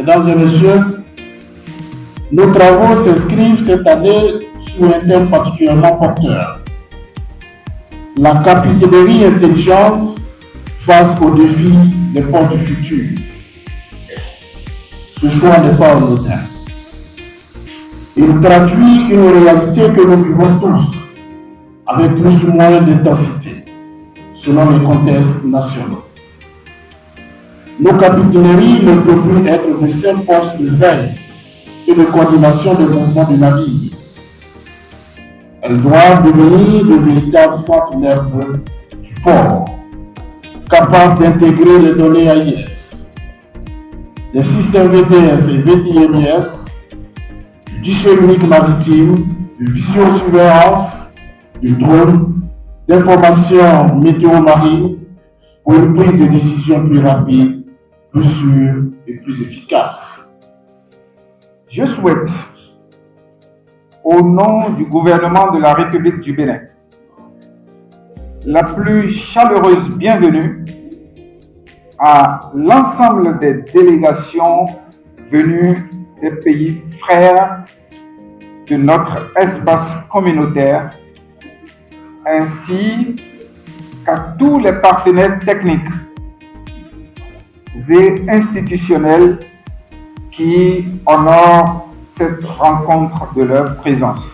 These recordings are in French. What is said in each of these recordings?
Mesdames et messieurs, nos travaux s'inscrivent cette année sous un thème particulièrement porteur. La capitainerie intelligente face aux défis des ports du futur. Ce choix n'est pas anodin. Il traduit une réalité que nous vivons tous, avec plus ou moins d'intensité, selon les contextes nationaux. Nos capitaineries ne peuvent plus être de simples postes de veille et de coordination des mouvements de navires. Elles doivent devenir de véritables centres nerveux du port, capables d'intégrer les données AIS, des systèmes VTS et VTMS, du guichet unique maritime, de visiosurveillance, du drone, d'information météo-marine pour une prise de décision plus rapide, plus sûre et plus efficace. Je souhaite, au nom du gouvernement de la République du Bénin, la plus chaleureuse bienvenue à l'ensemble des délégations venues des pays frères de notre espace communautaire, ainsi qu'à tous les partenaires techniques et institutionnels qui honorent cette rencontre de leur présence.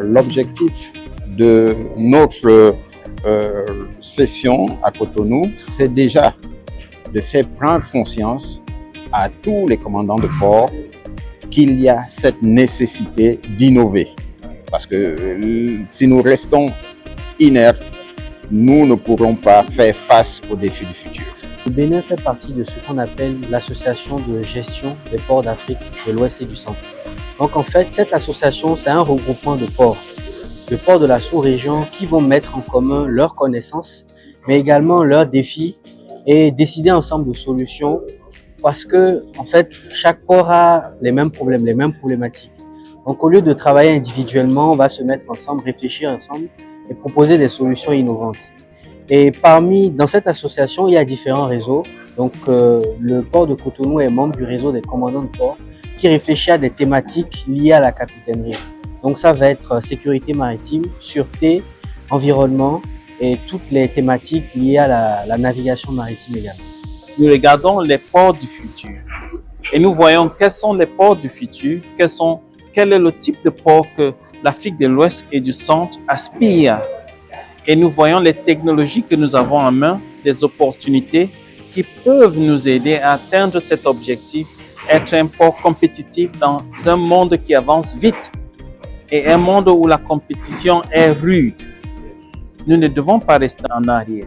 L'objectif de notre session à Cotonou, c'est déjà de faire prendre conscience à tous les commandants de port qu'il y a cette nécessité d'innover. Parce que si nous restons inertes, nous ne pourrons pas faire face aux défis du futur. Le Bénin fait partie de ce qu'on appelle l'association de gestion des ports d'Afrique de l'Ouest et du Centre. Donc en fait, cette association, c'est un regroupement de ports de la sous-région qui vont mettre en commun leurs connaissances, mais également leurs défis et décider ensemble de solutions parce que en fait, chaque port a les mêmes problèmes, les mêmes problématiques. Donc au lieu de travailler individuellement, on va se mettre ensemble, réfléchir ensemble et proposer des solutions innovantes. Et dans cette association, il y a différents réseaux. Donc le port de Cotonou est membre du réseau des commandants de port qui réfléchit à des thématiques liées à la capitainerie. Donc ça va être sécurité maritime, sûreté, environnement et toutes les thématiques liées à la navigation maritime également. Nous regardons les ports du futur et nous voyons quels sont les ports du futur, quel est le type de port que l'Afrique de l'Ouest et du Centre aspire. Et nous voyons les technologies que nous avons en main, des opportunités qui peuvent nous aider à atteindre cet objectif, être un port compétitif dans un monde qui avance vite et un monde où la compétition est rude. Nous ne devons pas rester en arrière.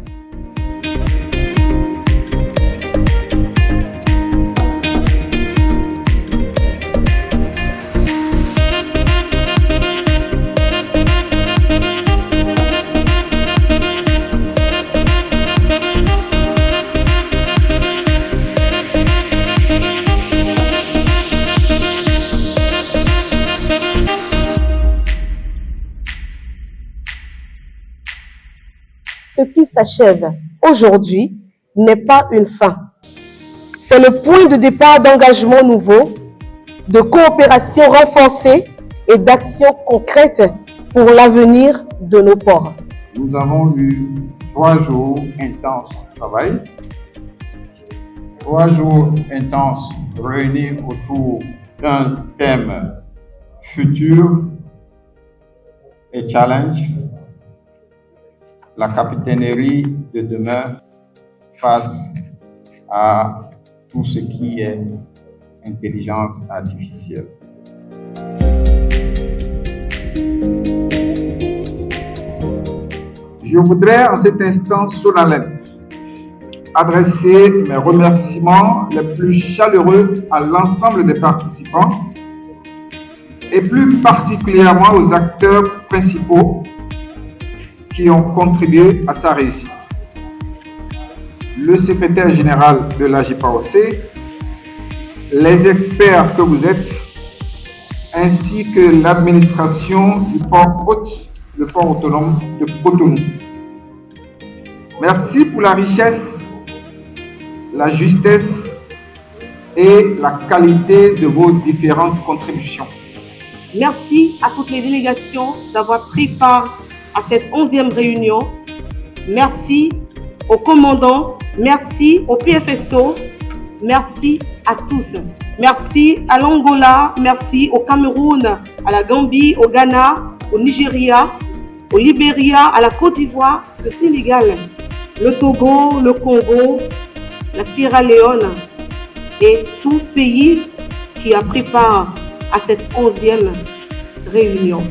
Ce qui s'achève aujourd'hui n'est pas une fin. C'est le point de départ d'engagement nouveau, de coopération renforcée et d'action concrète pour l'avenir de nos ports. Nous avons eu 3 jours intenses de travail, 3 jours intenses réunis autour d'un thème futur et challenge. La capitainerie de demain face à tout ce qui est intelligence artificielle. Je voudrais en cet instant solennel adresser mes remerciements les plus chaleureux à l'ensemble des participants et plus particulièrement aux acteurs principaux qui ont contribué à sa réussite. Le secrétaire général de la JPAOC, les experts que vous êtes, ainsi que l'administration du port hôte, le port autonome de Cotonou. Merci pour la richesse, la justesse et la qualité de vos différentes contributions. Merci à toutes les délégations d'avoir pris part à cette 11e réunion. Merci aux commandants, merci au PFSO, merci à tous. Merci à l'Angola, merci au Cameroun, à la Gambie, au Ghana, au Nigeria, au Libéria, à la Côte d'Ivoire, le Sénégal, le Togo, le Congo, la Sierra Leone et tout pays qui a pris part à cette 11e réunion.